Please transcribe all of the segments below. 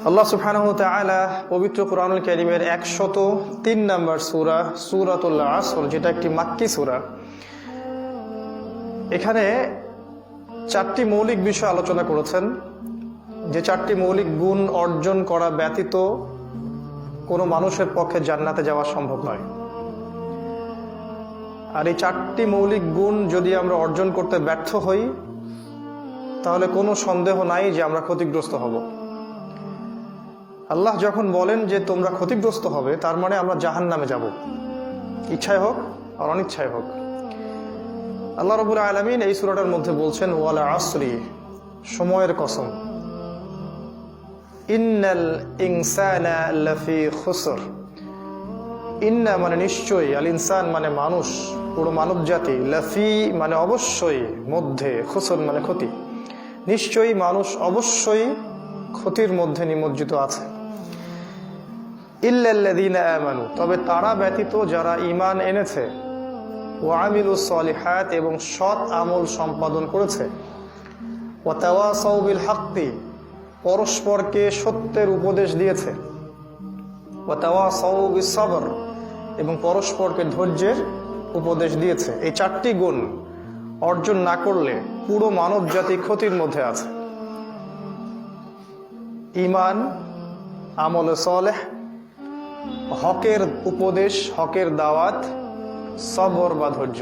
আল্লাহ সুবহানাহু ওয়া তাআলা পবিত্র কুরআনুল কারীমের 103 নম্বর সূরা সূরাতুল আসর, যেটা একটি মাক্কি সূরা, এখানে চারটি মৌলিক বিষয় আলোচনা করেছেন, যে চারটি মৌলিক গুণ অর্জন করা ব্যতীত কোনো মানুষের পক্ষে জান্নাতে যাওয়া সম্ভব নয়। আর এই চারটি মৌলিক গুণ যদি আমরা অর্জন করতে ব্যর্থ হই, তাহলে কোনো সন্দেহ নাই যে আমরা ক্ষতিগ্রস্ত হব। আল্লাহ যখন বলেন যে তোমরা ক্ষতিগ্রস্ত হবে, তার মানে আমরা জাহান্নামে যাব, ইচ্ছায় হোক আর অনিচ্ছায় হোক। আল্লাহ রাব্বুল আলামিন এই সূরাটার মধ্যে বলছেন ওয়াল আসরি, সময়ের কসম, ইন্নাল ইনসানা লাফি খুসর। ইন্না মানে নিশ্চয়ই, আল ইনসান মানে মানুষ, পুরো মানব জাতি, লাফি মানে অবশ্যই, মধ্যে, খুসর মানে ক্ষতি। নিশ্চয়ই মানুষ অবশ্যই ক্ষতির মধ্যে নিমজ্জিত আছে। ইল্লাল্লাযীনা আমানু, তবে তারা ব্যতীত যারা ঈমান এনেছে, ওয়া আমিলুস সলিহাত, এবং সৎ আমল সম্পাদন করেছে, ওয়া তাওয়াসাউ বিল হাক্কি, পরস্পরকে সত্যের উপদেশ দিয়েছে, ওয়া তাওয়াসাউ বিস সবর, এবং পরস্পরকে ধৈর্যের উপদেশ দিয়েছে। এই চারটি গুণ অর্জন না করলে পুরো মানব জাতি ক্ষতির মধ্যে আছে। ঈমান, আমলে সালেহ, হকের উপদেশ, হকের দাওয়াত, সবর বা ধৈর্য।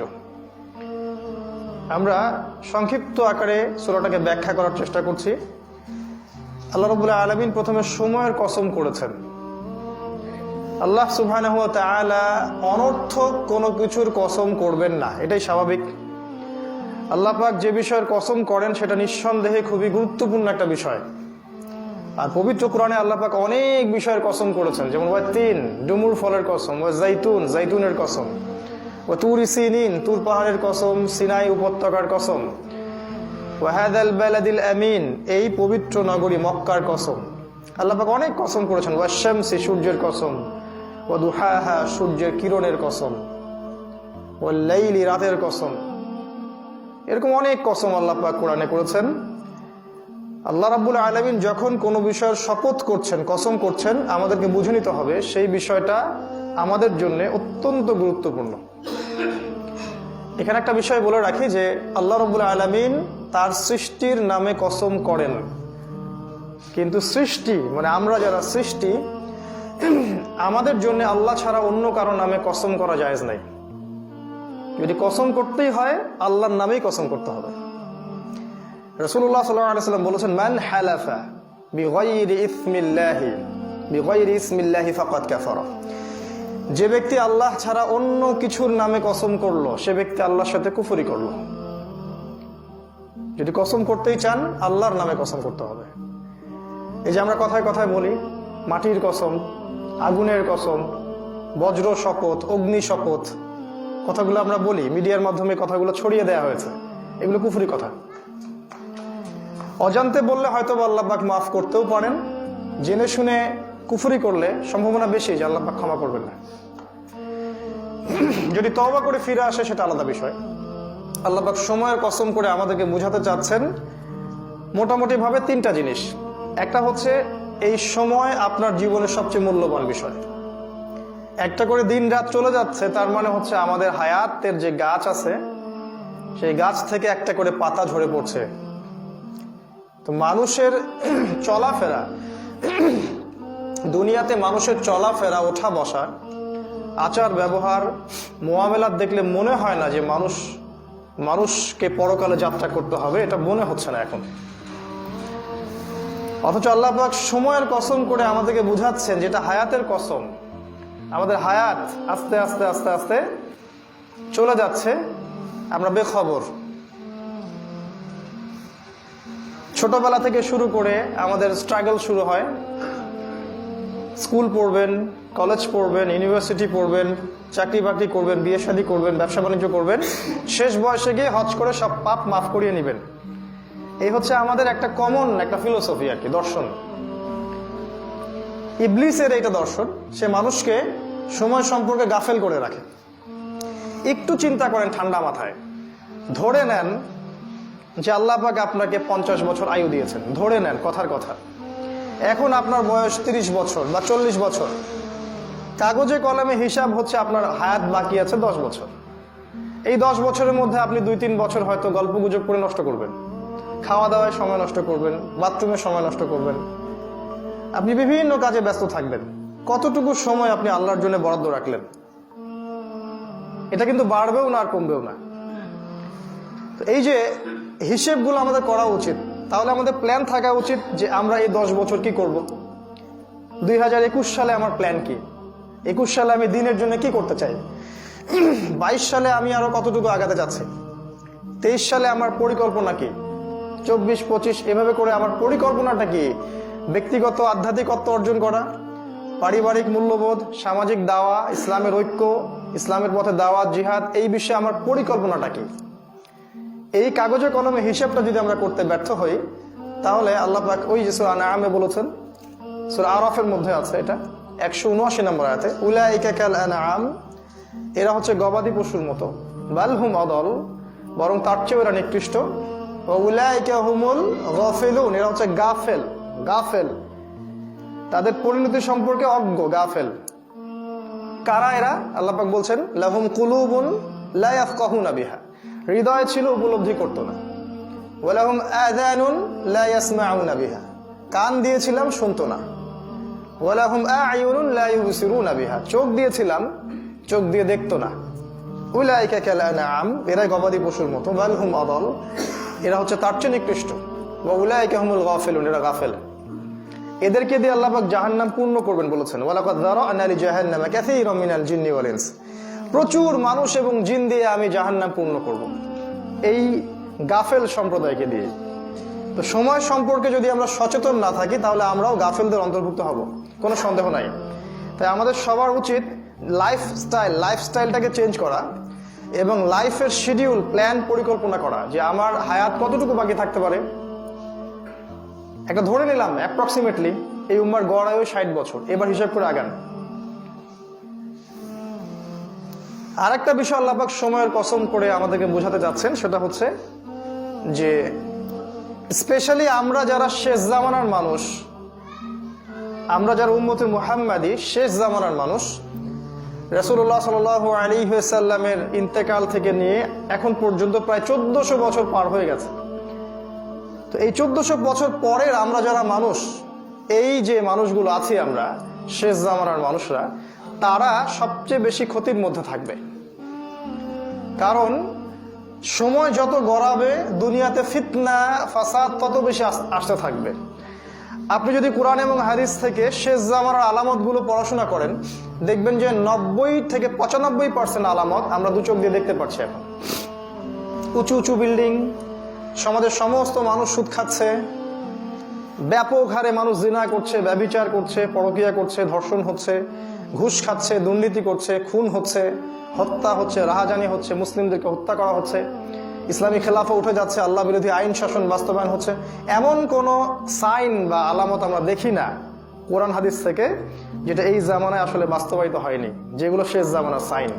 আমরা সংক্ষিপ্ত আকারে সূরাটাকে ব্যাখ্যা করার চেষ্টা করছি। আল্লাহ রাব্বুল আলামিন প্রথমে সময়ের কসম করেছেন। আল্লাহ সুবহানাহু ওয়া তাআলা অনর্থক কোনো কিছুর কসম করবেন না, এটাই স্বাভাবিক। আল্লাহ পাক যে বিষয়ের কসম করেন সেটা নিঃসন্দেহে খুবই গুরুত্বপূর্ণ একটা বিষয়। আর পবিত্র কোরআনে আল্লাহ পাক অনেক বিষয়ের কসম করেছেন, যেমন ওয়াতিন, ডুমুর ফলের কসম, ওয়া জাইতুন, জাইতুনের কসম, ওয়া তুর সিনিন, তুর পাহাড়ের কসম, সিনাই উপত্যকার কসম, ওয়া হাদাল বালাদিল আমিন, এই পবিত্র নগরী মক্কার কসম। আল্লাহ পাক অনেক কসম করেছেন। ওয়া শামসি, সূর্যের কসম, ওয়া দুহাহা, সূর্যের কিরণের কসম, ওয়া লাইলি, রাতের কসম। এরকম অনেক কসম আল্লাহ পাক কোরআনে করেছেন। আল্লাহ রাব্বুল আলামিন যখন কোনো বিষয়ের শপথ করছেন, কসম করছেন, আমাদেরকে বুঝে নিতে হবে সেই বিষয়টা আমাদের জন্য অত্যন্ত গুরুত্বপূর্ণ। এখানে একটা বিষয় বলে রাখি যে আল্লাহ রাব্বুল আলামিন তার সৃষ্টির নামে কসম করেন, কিন্তু সৃষ্টি মানে আমরা যারা সৃষ্টি, আমাদের জন্য আল্লাহ ছাড়া অন্য কারো নামে কসম করা জায়েজ নাই। যদি কসম করতেই হয় আল্লাহর নামেই কসম করতে হবে। রাসূলুল্লাহ সাল্লাল্লাহু আলাইহি ওয়াসাল্লাম বলেছেন মান হালাফা বিগাইরি ইসমিল্লাহি ফাকাদ কাফারা, যে ব্যক্তি আল্লাহ ছাড়া অন্য কিছুর নামে কসম করলো, সে ব্যক্তি আল্লাহর সাথে কুফরি করলো। যদি কসম করতেই চান আল্লাহর নামে কসম করতে হবে। এই যে আমরা কথায় কথায় বলি মাটির কসম, আগুনের কসম, বজ্র শপথ, অগ্নি শপথ, কথাগুলো আমরা বলি, মিডিয়ার মাধ্যমে কথাগুলো ছড়িয়ে দেওয়া হয়েছে, এগুলো কুফরি কথা। অজান্তে বললে হয়তো আল্লাহ পাক মাফ করতেও পারেন, জেনে শুনে কুফরি করলে সম্ভাবনা বেশি যে আল্লাহ পাক ক্ষমা করবেন না। যদি তওবা করে ফিরে আসে সেটা আলাদা বিষয়। আল্লাহ পাক সময়ের কসম করে আমাদেরকে বোঝাতে চাচ্ছেন মোটামুটি ভাবে তিনটা জিনিস। একটা হচ্ছে এই সময় আপনার জীবনের সবচেয়ে মূল্যবান বিষয়। একটা করে দিন রাত চলে যাচ্ছে, তার মানে হচ্ছে আমাদের হায়াতের যে গাছ আছে সেই গাছ থেকে একটা করে পাতা ঝরে পড়ছে। তো মানুষের চলাফেরা, দুনিয়াতে মানুষের চলাফেরা, ওঠা বসা, আচার ব্যবহার, মুআমেলাত দেখলে মনে হয় না যে মানুষকে পরকালে যাত্রা করতে হবে, এটা মনে হচ্ছে না এখন। অথচ আল্লাহ পাক সময়ের কসম করে আমাদেরকে বুঝাচ্ছেন যেটা হায়াতের কসম। আমাদের হায়াত আস্তে আস্তে আস্তে আস্তে চলে যাচ্ছে, আমরা বেখবর। ছোটবেলা থেকে শুরু করে আমাদের স্ট্রাগল শুরু হয়। স্কুল পড়বেন, কলেজ পড়বেন, ইউনিভার্সিটি পড়বেন, চাকরি বাকরি করবেন, বিয়ে শাদী করবেন, ব্যবসা বাণিজ্য করবেন, শেষ বয়সে গিয়ে হজ করে সব পাপ মাফ করিয়ে নেবেন। এই হচ্ছে আমাদের একটা কমন একটা ফিলোসফি আর কি, দর্শন। ইবলিসের এইটা দর্শন, সে মানুষকে সময় সম্পর্কে গাফেল করে রাখে। একটু চিন্তা করেন ঠান্ডা মাথায়, ধরে নেন যে আল্লাহ পাক আপনাকে 50 বছর আয়ু দিয়েছেন, ধরে নেন কথার কথা। এখন আপনার বয়স 30 বছর বা 40 বছর, কাগজে কলমে হিসাব হচ্ছে আপনার হায়াত বাকি আছে 10 বছর। এই 10 বছরের মধ্যে আপনি 2-3 বছর হয়তো গল্প গুজব করে নষ্ট করবেন, খাওয়া দাওয়ায় সময় নষ্ট করবেন, বাথরুমে সময় নষ্ট করবেন, আপনি বিভিন্ন কাজে ব্যস্ত থাকবেন। কতটুকু সময় আপনি আল্লাহর জন্য বরাদ্দ রাখলেন? এটা কিন্তু বাড়বেও না আর কমবেও না। তো এই যে হিসেবগুলো আমাদের করা উচিত। তাহলে আমাদের প্ল্যান থাকা উচিত যে আমরা এই 10 বছর কি করব। 2021 সালে আমার প্ল্যান কি, 21 সালে আমি দিনের জন্য কি করতে চাই, 22 সালে আমি আরো কতটুকু আগাতে যাচ্ছি, 23 সালে আমার পরিকল্পনা কি, 24-25 এভাবে করে আমার পরিকল্পনাটা কি, ব্যক্তিগত আধ্যাত্মিকত্ব অর্জন করা, পারিবারিক মূল্যবোধ, সামাজিক দাওয়া, ইসলামের ঐক্য, ইসলামের পথে দাওয়াত, জিহাদ, এই বিষয়ে আমার পরিকল্পনাটা কি। এই কাগজে কলমে হিসাবটা যদি আমরা করতে ব্যর্থ হই, তাহলে আল্লাহ পাক ওই যে সূরা আনআমে বলেছেন, সূরা আরাফের মধ্যে আছে এটা 179 নম্বর আয়াতে, উলাইকা কাল আনআম, এরা হচ্ছে গবাদি পশুর মতো, বাল হুম আদল, বরং তার চেয়ে এরা নিকৃষ্ট, ওয়া উলাইকা হুমুল গাফিলুন, এরা হচ্ছে গাফেল, তাদের পরিণতি সম্পর্কে অজ্ঞ, গাফেল। কারা এরা? আল্লাহ পাক বলছেন, লাহুম কুলুবুন লা ইয়াফকাহুনা বিহা, হৃদয় ছিল উপলব্ধি করতো না, ওয়া লাহুম আযানুন লা ইয়াসমাউনা বিহা, কান দিয়েছিলাম শুনতো না, ওয়া লাহুম আ'য়ুনুন লা ইউবসিরুনা বিহা, চোখ দিয়েছিলাম চোখ দিয়ে দেখতো না। উলাইকা কাল আনআম, এরা গবাদি পশুর মতো, বাল হুম আদল, এরা হচ্ছে তার চেয়ে নিকৃষ্ট, ওয়া উলাইকা হুমুল গাফিলুন, এরা গাফেল। এদেরকে দিয়ে আল্লাহ পাক জাহান্নাম পূর্ণ করবেন বলেছেন, ওয়ালাকাদ যারা'না লিজাহান্নামা কাসীরাম মিনাল জিন্নি ওয়াল ইনস, প্রচুর মানুষ এবং জিন দিয়ে আমি জাহান্নাম পূর্ণ করব এই গাফেল সম্প্রদায়কে দিয়ে। তো সময় সম্পর্কে যদি আমরা সচেতন না থাকি, তাহলে আমরাও গাফেলদের অন্তর্ভুক্ত হব, কোনো সন্দেহ নাই। তাই আমাদের সবার উচিত লাইফস্টাইলটাকে চেঞ্জ করা এবং লাইফের শিডিউল, প্ল্যান, পরিকল্পনা করা, যে আমার হায়াত কতটুকু বাকি থাকতে পারে। একটা ধরে নিলাম অ্যাপ্রক্সিমেটলি এই উম্মার গড় আয়ু 60 বছর, এবার হিসাব করে আগান। আরেকটা বিষয় আল্লাহ পাক সময়ের কসম করে আমাদেরকে বোঝাতে যাচ্ছেন, সেটা হচ্ছে যে স্পেশালি আমরা যারা শেষ জামানার মানুষ, আমরা যারা উম্মতে মুহাম্মাদি শেষ জামানার মানুষ, রাসূলুল্লাহ সাল্লাল্লাহু আলাইহি ওয়াসাল্লামের ইন্তেকাল থেকে নিয়ে এখন পর্যন্ত প্রায় 1400 বছর পার হয়ে গেছে। তো এই 1400 বছর পরের আমরা যারা মানুষ, এই যে মানুষগুলো আছি আমরা শেষ জামানার মানুষরা, তারা সবচেয়ে বেশি ক্ষতির মধ্যে থাকবে। কারণ সময় যত গড়াবে, দুনিয়াতে ফিতনা ফাসাদ তত বেশি আসতে থাকবে। আপনি যদি কোরআন এবং হাদিস থেকে শেষ জামানার আলামতগুলো পড়াশোনা করেন, দেখবেন যে 90 থেকে 95% আলামত আমরা দু চোখ দিয়ে দেখতে পাচ্ছি। এখন উঁচু উঁচু বিল্ডিং, সমাজের সমস্ত মানুষ সুদ খাচ্ছে, ব্যাপক হারে মানুষ জিনা করছে, ব্যভিচার করছে, পরকীয়া করছে, ধর্ষণ হচ্ছে, ঘুষ খাচ্ছে, দুর্নীতি করছে, খুন হচ্ছে, হত্যা হচ্ছে, রাহাজানি হচ্ছে, মুসলিমদেরকে হত্যা করা হচ্ছে, ইসলামী খেলাফা উঠে যাচ্ছে, আল্লাহ বিরোধী আইন শাসন বাস্তবায়ন হচ্ছে। এমন কোনো সাইন বা আলামত আমরা দেখি না কোরআন হাদিস থেকে যেটা এই জামানায় আসলে বাস্তবায়িত হয়নি, যেগুলো শেষ জামানার সাইন।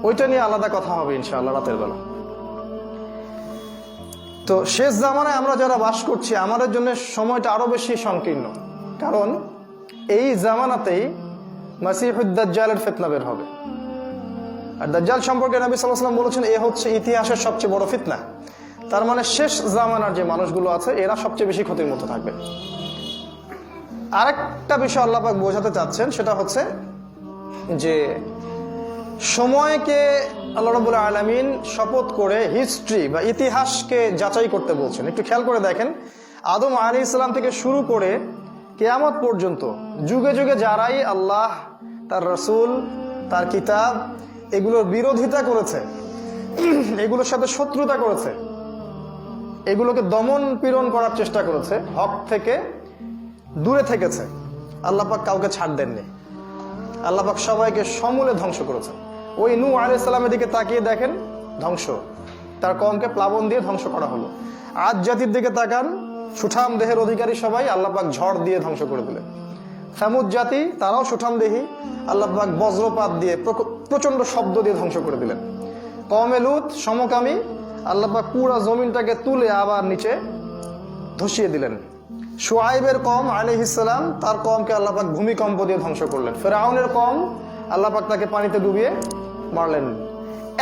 ওইটা নিয়ে আলাদা কথা হবে ইনশাআল্লাহ রাতের বেলা। তো শেষ জামানায় আমরা যারা বাস করছি, আমাদের জন্য সময়টা আরো বেশি সংকীর্ণ, কারণ এই জামানাতেই মাসিহুদ দাজ্জালের ফিতনা বের হবে। আর দাজ্জাল সম্পর্কে নবী সাল্লাল্লাহু আলাইহি ওয়াসাল্লাম বলেছেন, এ হচ্ছে ইতিহাসের সবচেয়ে বড় ফিতনা। তার মানে শেষ জামানার যে মানুষগুলো আছে, এরা সবচেয়ে বেশি ক্ষতির মধ্যে থাকবে। আরেকটা বিষয় আল্লাহ পাক বোঝাতে চাচ্ছেন, সেটা হচ্ছে যে সময়কে আল্লাহ রাব্বুল আলামিন শপথ করে হিস্ট্রি বা ইতিহাসকে যাচাই করতে বলছেন। একটু খেয়াল করে দেখেন, আদম আলাইহিস সালাম থেকে শুরু করে কিয়ামত পর্যন্ত যুগে যুগে যারাই আল্লাহ, তার রাসূল, তার কিতাব এগুলোর বিরোধিতা করেছে, এগুলোর সাথে শত্রুতা করেছে, এগুলোকে দমন পীড়ন করার চেষ্টা করেছে, হক থেকে দূরে থেকেছে, আল্লাহ পাক কাউকে ছাড় দেননি। আল্লাহ পাক সবাইকে সমূলে ধ্বংস করেছে। ওই নূহ আলাইহিস সালামের দিকে তাকিয়ে দেখেন, ধ্বংস, তার কওমকে প্লাবন দিয়ে ধ্বংস করা হলো। আদ জাতির দিকে তাকান, সুঠাম দেহের অধিকারী সবাই, আল্লাহ পাক ঝড় দিয়ে ধ্বংস করে দিলেন। সামুদ জাতি, তারাও সুঠাম দেহী, আল্লাহ পাক বজ্রপাত দিয়ে প্রচন্ড শব্দ দিয়ে ধ্বংস করে দিলেন। কওমে লূত সমকামী, আল্লাহ পাক পুরা জমিনটাকে তুলে আবার নিচে ধসিয়ে দিলেন। শুআইবের কওম আলাইহিস সালাম, তার কওমকে আল্লাহ পাক ভূমিকম্প দিয়ে ধ্বংস করলেন। ফিরআউনের কওম, আল্লাহ পাক তাকে পানিতে ডুবিয়ে মারলেন।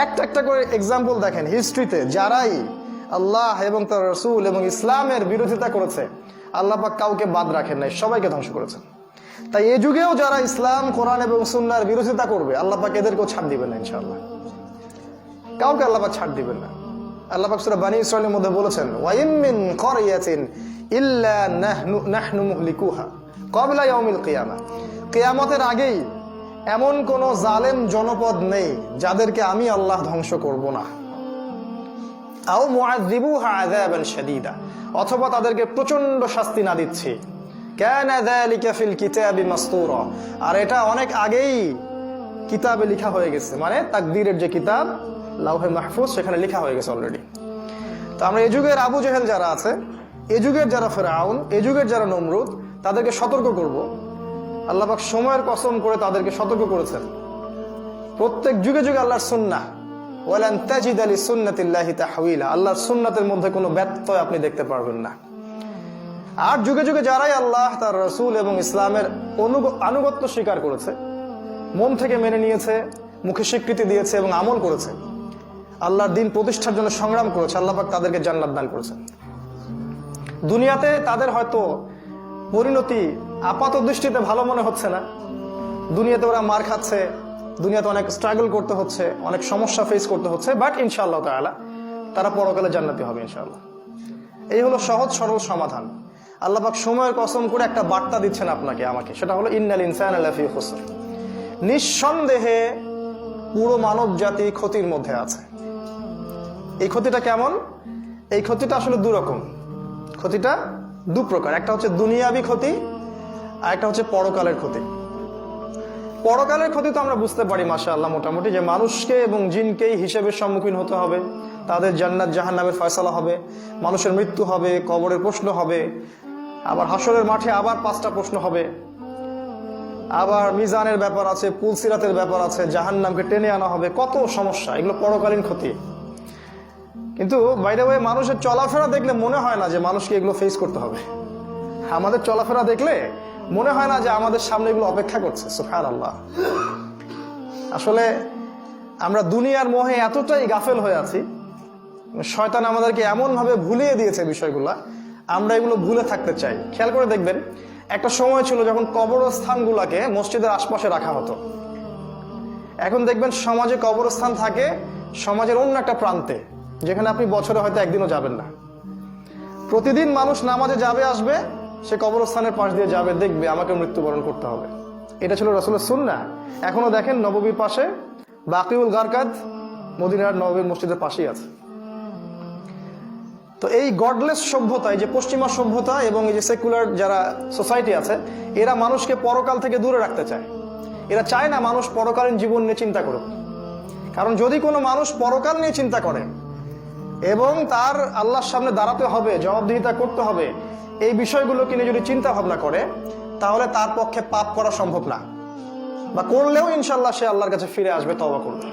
একটা একটা করে এক্সাম্পল দেখেন হিস্ট্রিতে, যারাই আল্লাহ এবং তার রাসূল এবং ইসলামের বিরোধিতা করেছে আল্লাহ পাক কাউকে বাদ রাখেন নাই, সবাইকে ধ্বংস করেছেন। তাই এই যুগেও যারা ইসলাম, কোরআন এবং সুন্নাহর বিরোধিতা করবে আল্লাহ পাক এদেরকেও ছাড় দিবেন না ইনশাআল্লাহ, কাউকে আল্লাহ পাক ছাড় দিবেন না। আল্লাহ পাক সূরা বনী ইসরাঈলের মধ্যে বলেছেন, ওয়া ইম মিন ক্বরিয়াতিন ইল্লা নাহনু মুহলিকুহা ক্বাবলা ইয়াউমিল কিয়ামা, কিয়ামতের আগেই এমন কোন জালেম জনপদ নেই যাদেরকে আমি আল্লাহ ধ্বংস করব না। আও মুআযযিবুহা আযাবান শাদীদা, অথবা তাদেরকে প্রচন্ড শাস্তি না দিচ্ছি। কানা যালিকা ফিল কিতাবি মাসতুরা, আর এটা অনেক আগেই কিতাবে লেখা হয়ে গেছে, মানে তাকদীরের যে কিতাব লাউহে মাহফুজ সেখানে লেখা হয়ে গেছে অলরেডি। তো আমরা এই যুগের আবু জেহেল যারা আছে, এই যুগের যারা ফিরআউন, এই যুগের যারা নমরুদ, তাদেরকে সতর্ক করব। আল্লাহ পাক সময়ের কসম করে তাদেরকে সতর্ক করেছেন। প্রত্যেক যুগে যুগে আল্লাহর সুন্নাহ, ওয়ালান তাজিদা লিসুন্নাতিল্লাহি তাহওয়িলা, আল্লাহর সুন্নাতের মধ্যে কোনো ব্যত্যয় আপনি দেখতে পারবেন না। আর যুগে যুগে যারাই আল্লাহ, তার রাসূল এবং ইসলামের আনুগত্য স্বীকার করেছে, মন থেকে মেনে নিয়েছে, মুখে স্বীকৃতি দিয়েছে এবং আমল করেছে, আল্লাহর দ্বীন প্রতিষ্ঠার জন্য সংগ্রাম করেছে, আল্লাহ পাক তাদেরকে জান্নাত দান করেছেন। দুনিয়াতে তাদের হয়তো পরিণতি আপাত দৃষ্টিতে ভালো মনে হচ্ছে না, দুনিয়াতে ওরা মার খাচ্ছে, দুনিয়াতে অনেক স্ট্রাগল করতে হচ্ছে, অনেক সমস্যা ফেস করতে হচ্ছে, বাট ইনশাআল্লাহ তাআলা তারা পরকালে জান্নাতি হবে ইনশাআল্লাহ। এই হলো সহজ সরল সমাধান। আল্লাহ পাক সময়ের কসম করে একটা বার্তা দিচ্ছেন আপনাকে আমাকে, সেটা হলো ইন্নাল ইনসানা লাফি খুসর, নিঃসন্দেহে পুরো মানব জাতি ক্ষতির মধ্যে আছে। এই ক্ষতিটা কেমন? এই ক্ষতিটা আসলে দুরকম, ক্ষতিটা দু প্রকার। একটা হচ্ছে দুনিয়াবি ক্ষতি, আর একটা হচ্ছে পরকালের ক্ষতি। পরকালের ক্ষতি তো আমরা বুঝতে পারি মাশাআল্লাহ মোটামুটি, যে মানুষকে এবং জিনকেই হিসেবের সম্মুখীন হতে হবে, তাদের জান্নাত জাহান্নামের ফয়সালা হবে, মানুষের মৃত্যু হবে, কবরের প্রশ্ন হবে, আবার হাসরের মাঠে আবার 5টা প্রশ্ন হবে, আবার মিজানের ব্যাপার আছে, পুলসিরাতের ব্যাপার আছে, জাহান্নামকে টেনে আনা হবে, কত সমস্যা, এগুলো পরকালীন ক্ষতি। কিন্তু বাই দ্য ওয়ে মানুষের চলাফেরা দেখলে মনে হয় না যে মানুষকে এগুলো ফেস করতে হবে। আমাদের চলাফেরা দেখলে মনে হয় না যে আমাদের সামনে এগুলো অপেক্ষা করছে। সুবহানাল্লাহ। আসলে আমরা দুনিয়ার মোহে এতটাই গাফেল হয়ে আছি, শয়তান আমাদেরকে এমন ভাবে ভুলিয়ে দিয়েছে বিষয়গুলা, আমরা এগুলো ভুলে থাকতে চাই। খেয়াল করে দেখবেন, একটা সময় ছিল যখন কবরস্থানগুলোকে মসজিদের আশপাশে রাখা হতো। এখন দেখবেন সমাজে কবরস্থান থাকে সমাজের অন্য একটা প্রান্তে, যেখানে আপনি বছরে হয়তো একদিনও যাবেন না। প্রতিদিন মানুষ নামাজে যাবে আসবে, সে কবরস্থানের পাশ দিয়ে যাবে, দেখবে আমাকে মৃত্যুবরণ করতে হবে। এটা ছিল রাসূলের সুন্নাহ। এখনো দেখেন নববীর পাশে বাকিউল গারকাদ, মদিনার নববীর মসজিদের পাশেই আছে। তো এই গডলেস সভ্যতা, এই যে পশ্চিমা সভ্যতা এবং এই যে সেকুলার যারা সোসাইটি আছে, এরা মানুষকে পরকাল থেকে দূরে রাখতে চায়। এরা চায় না মানুষ পরকালীন জীবন নিয়ে চিন্তা করুক। কারণ যদি কোনো মানুষ পরকাল নিয়ে চিন্তা করে এবং তার আল্লাহর সামনে দাঁড়াতে হবে, জবাবদিহিতা করতে হবে, এই বিষয়গুলোকে নিয়ে যদি চিন্তা ভাবনা করে, তাহলে তার পক্ষে পাপ করা সম্ভব না, বা করলেও ইনশাল্লাহ সে আল্লাহর কাছে ফিরে আসবে তওবা করবে।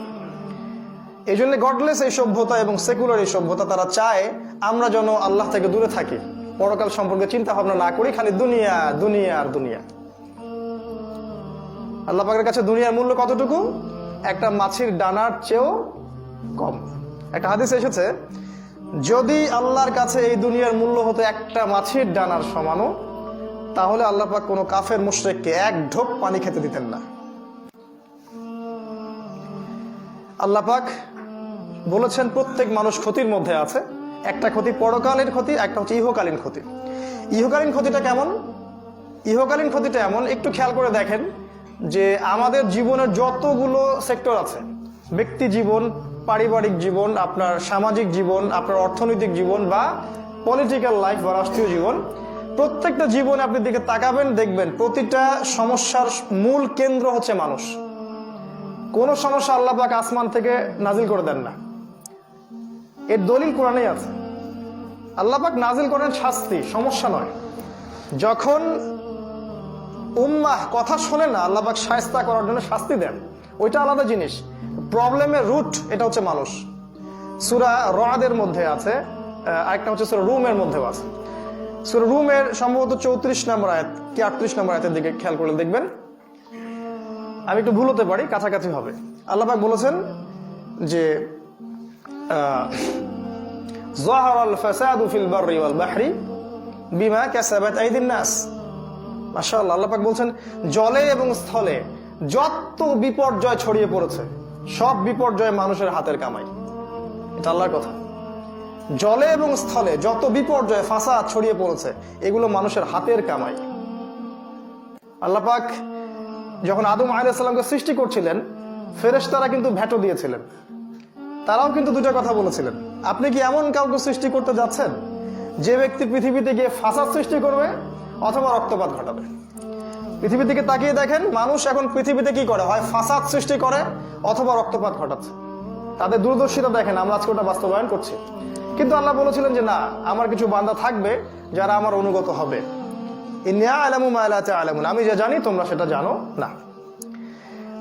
এই জন্য গডলেস এই সভ্যতা এবং সেকুলার এই সভ্যতা, তারা চায় আমরা যেন আল্লাহ থেকে দূরে থাকি, পরকাল সম্পর্কে চিন্তা ভাবনা না করি, খালি দুনিয়া দুনিয়া আর দুনিয়া। আল্লাহ পাকের কাছে দুনিয়ার মূল্য কতটুকু? একটা মাছির ডানার চেয়েও কম। একটা হাদিসে এসেছে, যদি আল্লাহর কাছে এই দুনিয়ার মূল্য হতো একটা মাছির ডানার সমানও, তাহলে আল্লাহ পাক কোনো কাফের মুশরিককে এক ঢোক পানি খেতে দিতেন না। আল্লাহ পাক বলেছেন প্রত্যেক মানুষ ক্ষতির মধ্যে আছে। একটা ক্ষতি পরকালের ক্ষতি, একটা হচ্ছে ইহকালীন ক্ষতি। ইহকালীন ক্ষতিটা কেমন? ইহকালীন ক্ষতিটা এমন, একটু খেয়াল করে দেখেন যে আমাদের জীবনের যতগুলো সেক্টর আছে, ব্যক্তি জীবন, পারিবারিক জীবন, আপনার সামাজিক জীবন, আপনার অর্থনৈতিক জীবন বা পলিটিক্যাল লাইফ বা রাষ্ট্রীয় জীবন, প্রত্যেকটা জীবনে আপনি দিকে তাকাবেন, দেখবেন প্রতিটা সমস্যার মূল কেন্দ্র হচ্ছে মানুষ। কোন সমস্যা আল্লাহ পাক আসমান থেকে নাজিল করে দেন না, এর দলিল কোরআনেই আছে। আল্লাহ পাক নাজিল করেন শাস্তি, সমস্যা নয়। যখন উম্মাহ কথা শোনে না, আল্লাহ পাক শায়েস্তা করার জন্য শাস্তি দেন, ওইটা আলাদা জিনিস। প্রবলেমের রুট এটা হচ্ছে মানুষ। সূরা রাদের মধ্যে আছে, আরেকটা হচ্ছে সূরা রুমের মধ্যেও আছে। সূরা রুমের সম্ভবত 34 নম্বর আয়াত কি 38 নম্বর আয়াতের দিকে খেয়াল করলে দেখবেন, আমি একটু ভুল হতে পারি, কাছাকাছি হবে। আল্লাহ পাক বলেছেন যে যাহারাল ফাসাদু ফিল বাররি ওয়াল বাহরি বিমা কাসাবাত আইদিন নাস। মাশাআল্লাহ, আল্লাহ পাক বলছেন জলে এবং স্থলে যত বিপর্যয় ছড়িয়ে পড়েছে সব বিপর্যয় মানুষের হাতের কামাই। এটা আল্লাহর কথা। জলে এবং স্থলে যত বিপর্যয় ফাসাদ ছড়িয়ে পড়েছে এগুলো মানুষের হাতের কামাই। আল্লাহ পাক যখন আদম আলাইহিস সালামকে সৃষ্টি করছিলেন, ফেরেশতারা কিন্তু ভেটো দিয়েছিলেন। তারাও কিন্তু দুটো কথা বলেছিলেন, আপনি কি এমন কাউকে সৃষ্টি করতে যাচ্ছেন যে ব্যক্তি পৃথিবীতে গিয়ে ফাসাদ সৃষ্টি করবে অথবা রক্তপাত ঘটাবে? পৃথিবীর দিকে তাকিয়ে দেখেন, মানুষ এখন পৃথিবীতে কি করে, হয় ফাসাদ সৃষ্টি করে অথবা রক্তপাত ঘটাচ্ছে। তাদের দূরদর্শিতা দেখেন, আমরা আজকে ওটা বাস্তবায়ন করছি। কিন্তু আল্লাহ বলেছিলেন যে না, আমার কিছু বান্দা থাকবে যারা আমার অনুগত হবে। ইন্নী আ'লামু মা লা তা'লামুন, আমি যা জানি তোমরা সেটা জানো না।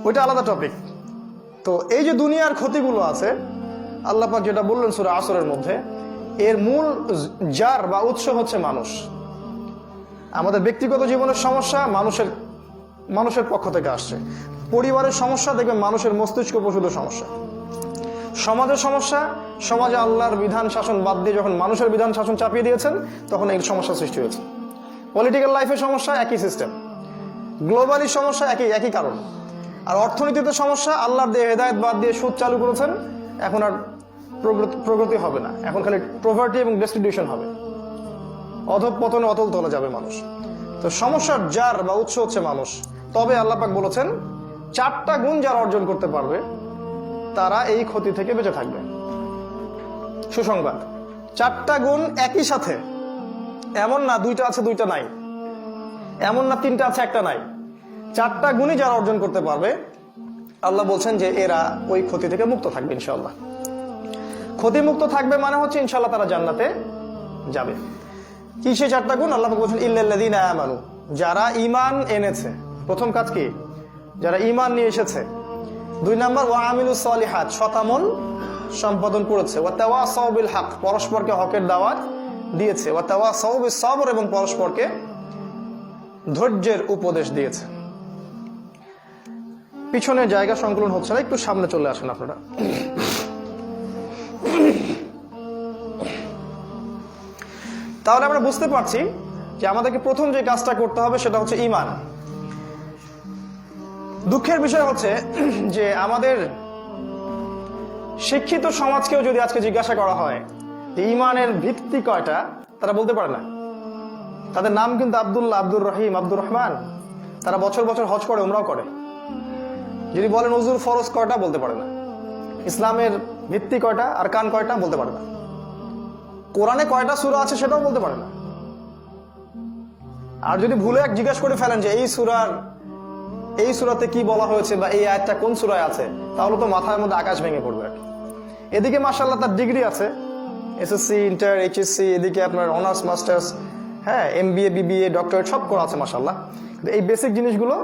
ওইটা আলাদা টপিক। তো এই যে দুনিয়ার ক্ষতিগুলো আছে, আল্লাহ পাক যেটা বললেন সূরা আসরের মধ্যে, এর মূল জার বা উৎস হচ্ছে মানুষ। আমাদের ব্যক্তিগত জীবনের সমস্যা মানুষের পক্ষ থেকে আসছে। পরিবারের সমস্যা দেখবেন মানুষের মস্তিষ্ক প্রসূত সমস্যা। সমাজের সমস্যা, সমাজে আল্লাহর বিধান শাসন বাদ দিয়ে যখন মানুষের বিধান শাসন চাপিয়ে দিয়েছেন তখন এই সমস্যা সৃষ্টি হয়েছে। পলিটিক্যাল লাইফের সমস্যা একই সিস্টেম, গ্লোবালি সমস্যা একই কারণ। আর অর্থনীতিতে সমস্যা, আল্লাহর দিয়ে হেদায়েত বাদ দিয়ে সুদ চালু করেছেন, এখন আর প্রগতি হবে না, এখন খালি প্রভার্টি এবং ডেস্টিটিউশন হবে, অধঃপতনে অতল তলে যাবে মানুষ। তো সমস্যার জার বা উৎস হচ্ছে মানুষ। তবে আল্লাহ পাক বলেছেন 4টা গুণ যারা অর্জন করতে পারবে তারা এই ক্ষতি থেকে বেঁচে থাকবে। সুসংবাদ, 4টা গুণ একই সাথে, এমন না 2টা আছে 2টা নাই, এমন না 3টা আছে 1টা নাই। 4টা গুণই যারা অর্জন করতে পারবে আল্লাহ বলছেন যে এরা ওই ক্ষতি থেকে মুক্ত থাকবে ইনশাআল্লাহ। ক্ষতিমুক্ত থাকবে মানে হচ্ছে ইনশাআল্লাহ তারা জান্নাতে যাবে। কি সেই 4টা গুণ? আল্লাহ বলছেন ইল্লাল্লাযীনা আমানু, যারা ঈমান এনেছে। প্রথম কাজ কি? যারা ঈমান নিয়ে এসেছে। 2 নাম্বার ওয়া আমিলুস সলিহাত, সৎ আমল সম্পাদন করেছে। ওয়া তাওয়াসাউ বিল হক, পরস্পরকে হকের দাওয়াত দিয়েছে। ওয়া তাওয়াসাউ বিস সবর, এবং পরস্পরকে ধৈর্যের উপদেশ দিয়েছে। পিছনে জায়গা সংকুলন হচ্ছে না, একটু সামনে চলে আসেন আপনারা। তাহলে আমরা বুঝতে পারছি যে আমাদেরকে প্রথম যে কাজটা করতে হবে সেটা হচ্ছে ঈমান। দুঃখের বিষয় হচ্ছে যে আমাদের শিক্ষিত সমাজকেও যদি আজকে জিজ্ঞাসা করা হয় যে ঈমানের ভিত্তি কয়টা, তারা বলতে পারে না। তাদের নাম কিন্তু আব্দুল্লাহ, আব্দুর রহিম, আব্দুর রহমান। তারা বছর বছর হজ করে, উমরাও করে। যদি বলেন হুজুর ফরজ কয়টা, বলতে পারে না। ইসলামের ভিত্তি কয়টা, আর কান কয়টা, বলতে পারে না। কোরআনে কয়টা সূরা আছে সেটাও বলতে পারে না। আর যদি ভুলে জিজ্ঞেস করে ফেলেন যে এই সূরাতে কি বলা হয়েছে বা এই আয়াতটা কোন সূরায় আছে, তাহলে তো মাথার মধ্যে আকাশ ভেঙে পড়বে। এদিকে মাশাআল্লাহ তার ডিগ্রি আছে, এসএসসি, ইন্টার, এইচএসসি, এদিকে আপনার অনার্স, মাস্টার্স, হ্যাঁ, এমবিএ, বিবিএ, ডক্টরেট সব করা আছে মাশাআল্লাহ। এই বেসিক জিনিসগুলো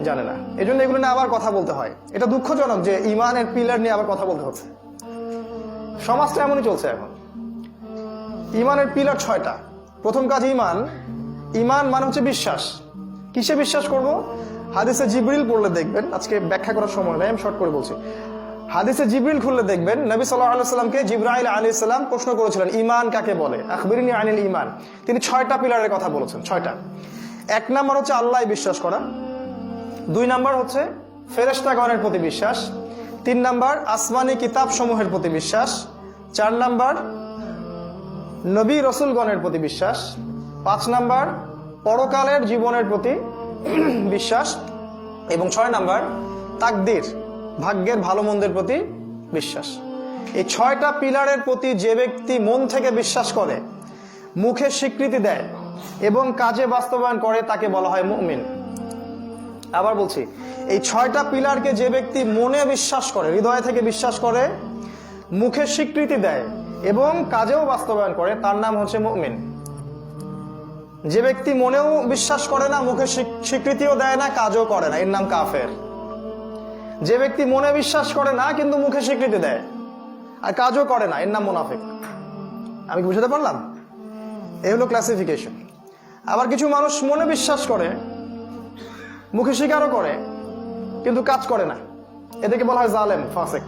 জানে না। এই জন্য এগুলো নিয়ে আবার কথা বলতে হয়। এটা দুঃখজনক যে ঈমানের পিলার নিয়ে আবার কথা বলতে হচ্ছে। সমাজটা এমনই চলছে এখন। ঈমানের পিলার 6টা। প্রথম কাজ ঈমান। ঈমান মানে হচ্ছে বিশ্বাস। কিসে বিশ্বাস করব? হাদিসে জিবরিল পড়লে দেখবেন, আজকে ব্যাখ্যা করার সময় নাই, আমি শর্ট করে বলছি। হাদিসে জিবরিল খুললে দেখবেন নবী সাল্লাল্লাহু আলাইহি ওয়াসাল্লামকে জিবরাইল আলাইহিস সালাম প্রশ্ন করেছিলেন ঈমান কাকে বলে, আখবিরনি আনিল ঈমান। তিনি 6টা পিলারের কথা বলেছেন, 6টা। 1 নাম্বার হচ্ছে আল্লাহ বিশ্বাস করা। 2 নাম্বার হচ্ছে ফেরেশতাগণের প্রতি বিশ্বাস। 3 নাম্বার আসমানি কিতাব সমূহের প্রতি বিশ্বাস। 4 নাম্বার নবী রসুলগণের প্রতি বিশ্বাস। 5 নাম্বার পরকালের জীবনের প্রতি বিশ্বাস। এবং 6 নাম্বার তাকদীর, ভাগ্যের ভালো মন্দের প্রতি বিশ্বাস। এই 6টা পিলারের প্রতি যে ব্যক্তি মন থেকে বিশ্বাস করে, মুখে স্বীকৃতি দেয় এবং কাজে বাস্তবায়ন করে, তাকে বলা হয় মুমিন। আবার বলছি, এই 6টা পিলারকে যে ব্যক্তি মনে বিশ্বাস করে, হৃদয় থেকে বিশ্বাস করে, মুখে স্বীকৃতি দেয় এবং কাজেও বাস্তবায়ন করে, তার নাম হচ্ছে মুমিন। যে ব্যক্তি মনেও বিশ্বাস করে না, মুখে স্বীকৃতিও দেয় না, কাজও করে না, এর নাম কাফের। যে ব্যক্তি মনে বিশ্বাস করে না কিন্তু মুখে স্বীকৃতি দেয় আর কাজও করে না, এর নাম মুনাফিক। আমি বুঝাতে পারলাম? এই হলো ক্লাসিফিকেশন। আবার কিছু মানুষ মনে বিশ্বাস করে, মুখে স্বীকারও করে, কিন্তু কাজ করে না, এদেরকে বলা হয় জালেম, ফাসেক।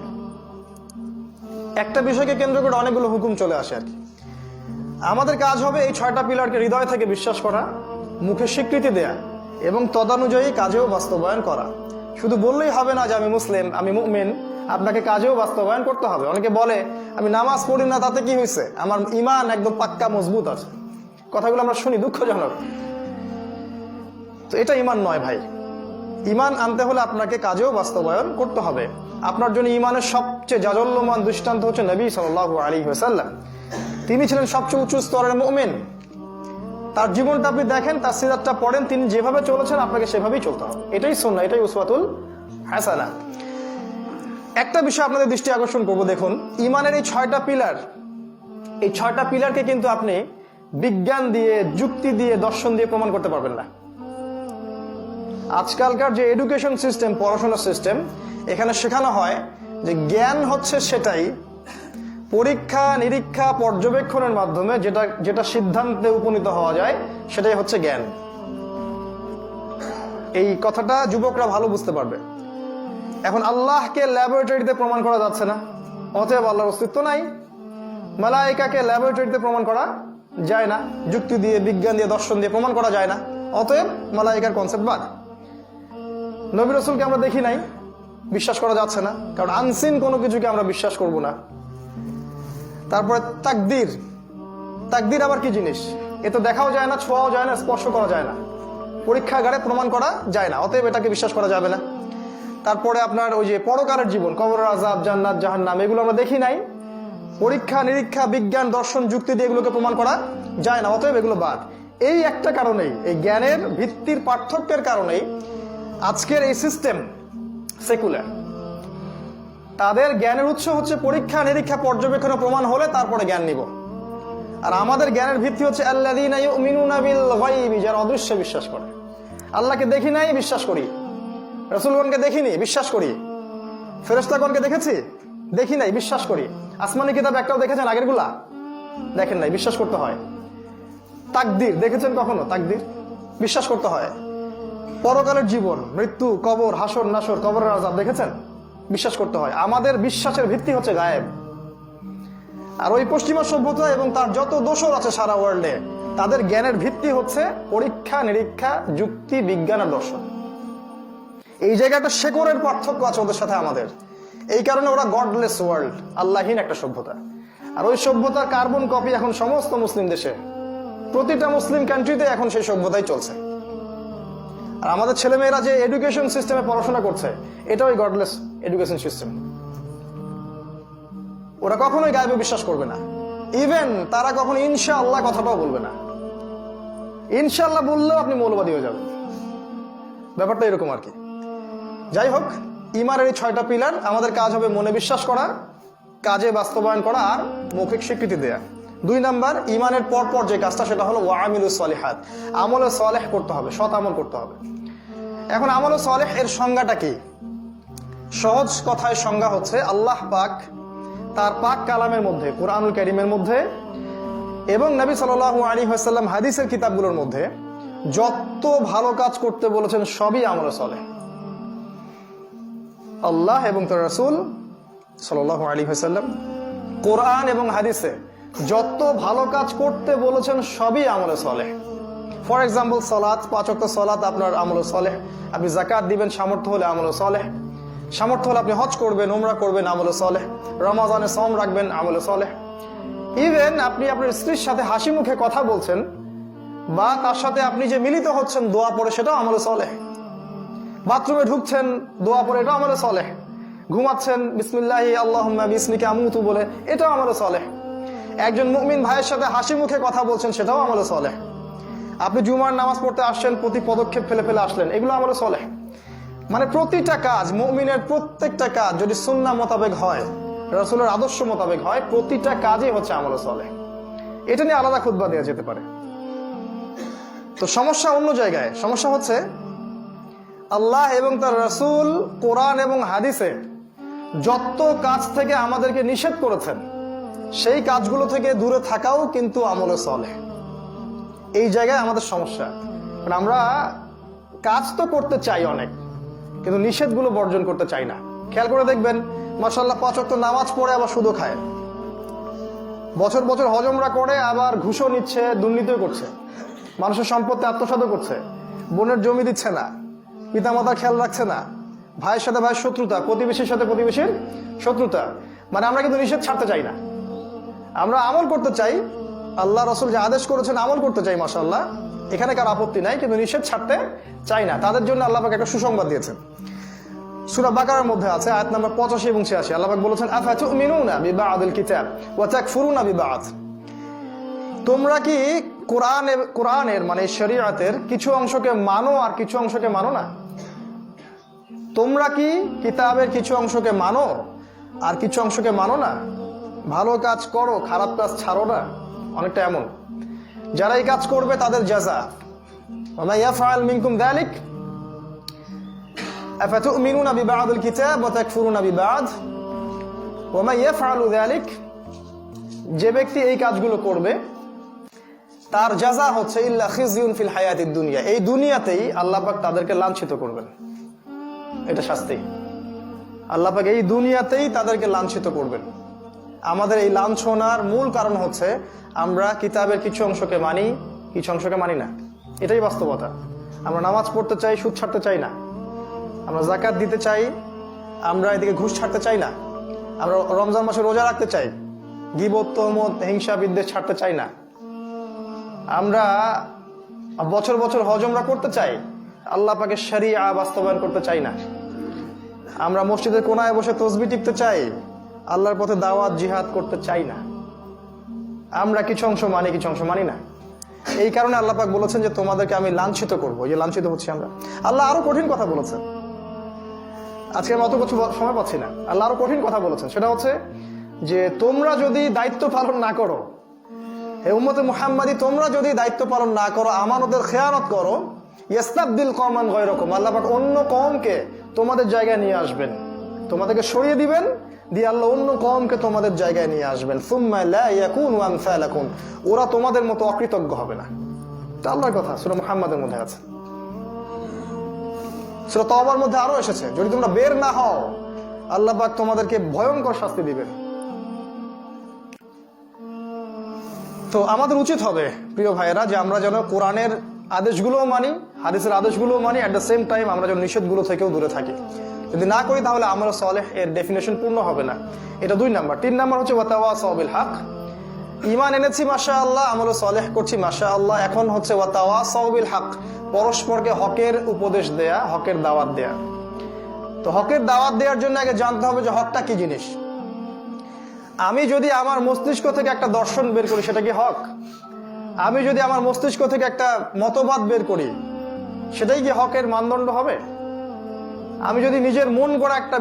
একটা বিষয়কে কেন্দ্র করে অনেকগুলো হুকুম চলে আসে আর কি। আমাদের কাজ হবে এই 6টা পিলারকে হৃদয় থেকে বিশ্বাস করা, মুখে স্বীকৃতি দেয়া এবং তদানুযায়ী কাজেও বাস্তবায়ন করা। শুধু বললেই হবে না যে আমি মুসলিম, আমি মুমিন, আপনাকে কাজেও বাস্তবায়ন করতে হবে। অনেকে বলে আমি নামাজ পড়ি না, তাতে কি হয়েছে, আমার ঈমান একদম পাক্কা মজবুত আছে। কথাগুলো আমরা শুনি, দুঃখজনক। তো এটা ঈমান নয় ভাই। ঈমান আনতে হলে আপনাকে কাজেও বাস্তবায়ন করতে হবে। আপনার জন্য ঈমানের সবচেয়ে জাজল্যমান দৃষ্টান্ত হচ্ছে নবী সাল্লাল্লাহু আলাইহি ওয়াসাল্লাম। তিনি ছিলেন সবচেয়ে উঁচু স্তরের মুমিন। তার জীবনটা আপনি দেখেন, তার সিরাতটা পড়েন, তিনি যেভাবে চলেছেন আপনাকে সেভাবেই চলতে হবে। এটাই সুন্নাহ, এটাই উসওয়াতুল হাসানাহ। একটা বিষয় আপনাদের দৃষ্টি আকর্ষণ করব, দেখুন ঈমানের এই 6টা পিলার, এই 6টা পিলারকে কিন্তু আপনি বিজ্ঞান দিয়ে, যুক্তি দিয়ে, দর্শন দিয়ে প্রমাণ করতে পারবেন না। আজকালকার যে এডুকেশন সিস্টেম, পড়াশোনার সিস্টেম, এখানে শেখানো হয় যে জ্ঞান হচ্ছে সেটাই, পরীক্ষা নিরীক্ষা পর্যবেক্ষণের মাধ্যমে যেটা সিদ্ধান্তে উপনীত হওয়া যায় সেটাই হচ্ছে জ্ঞান। এই কথাটা যুবকরা ভালো বুঝতে পারবে। এখন আল্লাহকে ল্যাবরেটরিতে প্রমাণ করা যাচ্ছে না, অতএব আল্লাহর অস্তিত্ব নাই। মালায়েকাকে ল্যাবরেটরিতে প্রমাণ করা যায় না, যুক্তি দিয়ে, বিজ্ঞান দিয়ে, দর্শন দিয়ে প্রমাণ করা যায় না, অতএব মালায়েকার কনসেপ্ট বাদ। নবী রাসূলকে আমরা দেখি নাই, বিশ্বাস করা যাচ্ছে না, কারণ আনসিন কোনো কিছুকে আমরা বিশ্বাস করব না। তারপরে তাকদীর, তাকদীর আবার কি জিনিস? এ তো দেখাও যায় না, ছোঁয়াও যায় না, স্পর্শ করা যায় না, পরীক্ষাগারে প্রমাণ করা যায় না, অতএব এটাকে বিশ্বাস করা যাবে না। তারপরে আপনার ওই যে পরকালের জীবন, কবরের আযাব, জান্নাত, জাহান্নাম, এগুলো আমরা দেখি নাই, পরীক্ষা নিরীক্ষা, বিজ্ঞান, দর্শন, যুক্তি দিয়ে এগুলোকে প্রমাণ করা যায় না, অতএব এগুলো বাদ। এই একটা কারণেই, এই জ্ঞানের ভিত্তির পার্থক্যের কারণেই আজকের এই সিস্টেম সেকুলার। তাদের জ্ঞানের উৎস হচ্ছে পরীক্ষা নিরীক্ষা পর্যবেক্ষণে প্রমাণ হলে তারপরে জ্ঞান নিব। আর আমাদের জ্ঞানের ভিত্তি হচ্ছে আল্লাযীনা ইউমিনুনা বিল গায়বি, যারা অদৃশ্যে বিশ্বাস করে। আল্লাহকে দেখি নাই, বিশ্বাস করি। রাসূলগণকে দেখিনি, বিশ্বাস করি। ফেরেশতাগণকে দেখেছি, দেখি নাই, বিশ্বাস করি। আসমানি কিতাব একটাও দেখেছেন আগেরগুলা? দেখেন নাই, বিশ্বাস করতে হয়। তাকদীর দেখেছেন কখনো? তাকদীর বিশ্বাস করতে হয়। পরকালের জীবন, মৃত্যু, কবর, হাসর নাসর, কবরের আযাব দেখেছেন? বিশ্বাস করতে হয়। আমাদের বিশ্বাসের ভিত্তি হচ্ছে গায়েব। আর ওই পশ্চিমা সভ্যতা এবং তার যত দোসর আছে সারা ওয়ার্ল্ডে, তাদের জ্ঞানের ভিত্তি হচ্ছে পরীক্ষা নিরীক্ষা, যুক্তি, বিজ্ঞান আর দর্শন। এই জায়গাটা শেকড়ের পার্থক্য আছে ওদের সাথে আমাদের। এই কারণে ওরা গডলেস ওয়ার্ল্ড, আল্লাহহীন একটা সভ্যতা। আর ওই সভ্যতার কার্বন কপি এখন সমস্ত মুসলিম দেশে, প্রতিটা মুসলিম কান্ট্রিতে এখন সেই সভ্যতাই চলছে। আর আমাদের ছেলেমেয়েরা যে এডুকেশন সিস্টেমে পড়াশোনা করছে, এটা ওই গডলেস এডুকেশন সিস্টেম। ওরা কখনোই গায়েবে বিশ্বাস করবে না। ইভেন তারা কখনো ইনশাআল্লাহ কথাটাও বলবে না। ইনশাআল্লাহ বললেও আপনি মৌলবাদী হয়ে যাবেন। ব্যাপারটা এরকম আর কি। যাই হোক, ঈমানের এই 6টা পিলার, আমাদের কাজ হবে মনে বিশ্বাস করা, কাজে বাস্তবায়ন করা আর মৌখিক স্বীকৃতি দেয়া। 2 নাম্বার, ঈমানের পরপর যে কাজটা, সেটা হলো ওয়া আমিলুস সালিহাত, আমলে সালেহ করতে হবে, সৎ আমল করতে হবে। এখন আমলে সালেহ এর সংজ্ঞাটা কি? সহজ কথায় সংজ্ঞা হচ্ছে, আল্লাহ পাক তার পাক কালামের মধ্যে, কুরআনুল কারীমের মধ্যে এবং নবী সাল্লাল্লাহু আলাইহি ওয়াসাল্লাম হাদিসের কিতাবগুলোর মধ্যে যত ভালো কাজ করতে বলেছেন সবই আমলে সালেহ। আল্লাহ এবং তার রাসূল সাল্লাল্লাহু আলাইহি ওয়াসাল্লাম কোরআন এবং হাদিসে যত ভালো কাজ করতে বলেছেন সবই আমলে সালেহ। ফর এক্সাম্পল, সালাত, 5 ওয়াক্ত সালাত আপনার আমলে সালেহ। আপনি যাকাত দিবেন সামর্থ্য হলে, আমলে সালেহ। সামর্থ্য হলে আপনি হজ করবেন, উমরা করবেন, আমলে সালেহ। রমাজানে সওম রাখবেন, আমলে সালেহ। ইভেন আপনি আপনার স্ত্রীর সাথে হাসি মুখে কথা বলছেন বা তার সাথে আপনি যে মিলিত হচ্ছেন দোয়া পড়ে, সেটাও আমলে সালেহ। বাথরুমে ঢুকছেন, দোয়া পড়ে, এটাও আমলে সালেহ। ঘুমাচ্ছেন, বিসমিল্লাহি আল্লাহুম্মা বিসমিকা আমুতু বলে, এটাও আমলে সালেহ। একজন মুমিন ভাইয়ের সাথে হাসি মুখে কথা বলছেন, সেটাও আমলে সালেহ। আপনি জুমার নামাজ পড়তে আসছেন, প্রতি পদক্ষেপ ফেলে ফেলে আসলেন, এগুলো আমলে সালেহ। মানে প্রতিটা কাজ, মুমিনের প্রত্যেকটা কাজ যদি সুন্নাহ মোতাবেক হয়, রাসূলের আদর্শ মোতাবেক হয়, প্রতিটা কাজই হচ্ছে আমলে সালেহ। এটা নিয়ে আলাদা খুতবা দেওয়া যেতে পারে। তো সমস্যা অন্য জায়গায়। সমস্যা হচ্ছে আল্লাহ এবং তার রাসূল কোরআন এবং হাদিসে যত কাজ থেকে আমাদেরকে নিষেধ করেছেন, সেই কাজগুলো থেকে দূরে থাকাও কিন্তু আমলে সালেহ। এই জায়গায় আমাদের সমস্যা। কারণ আমরা কাজ তো করতে চাই অনেক, কিন্তু নিষেধগুলো বর্জন করতে চাই না। খেয়াল করে দেখবেন, মাশাআল্লাহ 5 ওয়াক্ত নামাজ পড়ে আবার সুদও খায়, বছর বছর হজমরা করে আবার ঘুষও নিচ্ছে, দুর্নীতিও করছে, মানুষের সম্পত্তি আত্মসাৎও করছে, বোনের জমি দিচ্ছে না, পিতামাতার খেয়াল রাখছে না, ভাইয়ের সাথে ভাইয়ের শত্রুতা, প্রতিবেশীর সাথে প্রতিবেশীর শত্রুতা। মানে আমরা কিন্তু নিষেধ ছাড়তে চাই না, আমরা আমল করতে চাই। আল্লাহ রাসূল যে আদেশ করেছেন আমল করতে চাই, মাশাআল্লাহ, এখানে কার আপত্তি নাই, কিন্তু নিষেধ ছাড়তে চাই না। তাদের জন্য আল্লাহ পাক একটা সুসংবাদ দিয়েছেন। সূরা বাকারার মধ্যে আছে আয়াত নাম্বার 85 এবং 86, আল্লাহ পাক বলেছেন, আফাতুমিনুনা বিবা'দিল কিতাব ওয়া তাকফুরুনা বিবা'দ। তোমরা কি কোরআনের মানে শরীয়তের কিছু অংশকে মানো আর কিছু অংশকে মানো না? তোমরা কি কিতাবের কিছু অংশকে মানো আর কিছু অংশকে মানো না? ভালো কাজ করো, খারাপ কাজ ছাড়ো না। অনেকটা এমন, যারা এই কাজ করবে তাদের জাযা। ওয়া মা ইয়াফআল মিনকুম যালিক আফাতুমিনুনা বিবা'দিল কিতাব ওয়া তাকফুরুনা বিবা'দ ওয়া মা ইয়াফআলু যালিক, যে ব্যক্তি এই কাজগুলো করবে তার জাযা হচ্ছে ইল্লা খিজিউন ফিল হায়াতিদ দুনিয়া, এই দুনিয়াতেই আল্লাহ পাক তাদেরকে লাঞ্ছিত করবেন। এটা শাস্তি, আল্লাহ পাক এই দুনিয়াতেই তাদেরকে লাঞ্ছিত করবেন। আমাদের এই লাঞ্ছনার মূল কারণ হচ্ছে আমরা কিতাবের কিছু অংশকে মানি, কিছু অংশকে মানি না। এটাই বাস্তবতা। আমরা নামাজ পড়তে চাই, সুদ ছাড়তে চাই না। আমরা যাকাত দিতে চাই, আমরা এদিকে ঘুষ ছাড়তে চাই না। আমরা রমজান মাসে রোজা রাখতে চাই, গীবত, তহমত, হিংসা, বিদ্বেষ ছাড়তে চাই না। আমরা বছর বছর হজমরা করতে চাই, আল্লাহ পাকের শরিয়া বাস্তবায়ন করতে চাই না। আমরা মসজিদের কোনায় বসে তসবিহ টিপতে চাই, আল্লাহর পথে দাওয়াত জিহাদ করতে চাই না। আমরা কিছু অংশ মানি, কিছু অংশ মানি না। এই কারণে আল্লাহ পাক বলেছেন যে তোমাদেরকে আমি লাঞ্ছিত করবো। এই লাঞ্ছিত হচ্ছি আমরা। আল্লাহ আরো কঠিন কথা বলেছেন, আজকে আমি অত কিছু সময় পাচ্ছি না। আল্লাহ আরো কঠিন কথা বলেছেন, সেটা হচ্ছে যে তোমরা যদি দায়িত্ব পালন না করো, হে উম্মতে মুহাম্মাদি, তোমরা যদি দায়িত্ব পালন না করো, আমানতের খেয়ানত করো, ইস্তাবদিল কওমান গায়রাকুম, আল্লাহ পাক অন্য কওমকে তোমাদের জায়গায় নিয়ে আসবেন, তোমাদেরকে সরিয়ে দিবেন, দিয়ে আল্লাহ অন্য কওমকে তোমাদের জায়গায় নিয়ে আসবেন। সুম্মা লা ইয়াকুনু আমসালাকুম, ওরা তোমাদের মতো অকৃতজ্ঞ হবে না। এটা আল্লাহর কথা, সূরা মুহাম্মাদের মধ্যে আছে। সূরা তাওবার মধ্যে আরো এসেছে, যদি তোমরা বের না হও আল্লাহ পাক তোমাদেরকে ভয়ঙ্কর শাস্তি দিবেন। তো আমাদের উচিত হবে প্রিয় ভাইয়েরা যে আমরা যেন কোরআনের আদেশগুলোও মানি, হাদিসের আদেশগুলোও মানি, এট দ্য সেম টাইম আমরা যেন নিষেধগুলো থেকেও দূরে থাকি। যদি না করি তাহলে আমল সালেহ এর ডেফিনেশন পূর্ণ হবে না। এটা 2 নাম্বার। 3 নাম্বার হচ্ছে ওয়াতাওয়াসাউ বিল হক। ঈমান এনেছি মাশাআল্লাহ, আমল সালেহ করছি মাশাআল্লাহ, এখন হচ্ছে ওয়াতাওয়াসাউ বিল হক, পরস্পরকে হকের উপদেশ দেয়া, হকের দাওয়াত দেয়া। তো হকের দাওয়াত দেওয়ার জন্য আগে জানতে হবে যে হকটা কি জিনিস। আমি যদি আমার মস্তিষ্ক থেকে একটা দর্শন বের করি, সেটা কি হক? আমি যদি আমার মস্তিষ্ক থেকে একটা মতবাদ বের করি, সেটাই কি হকের মানদণ্ড হবে? আমি যদি নিজের মন গড়া একটা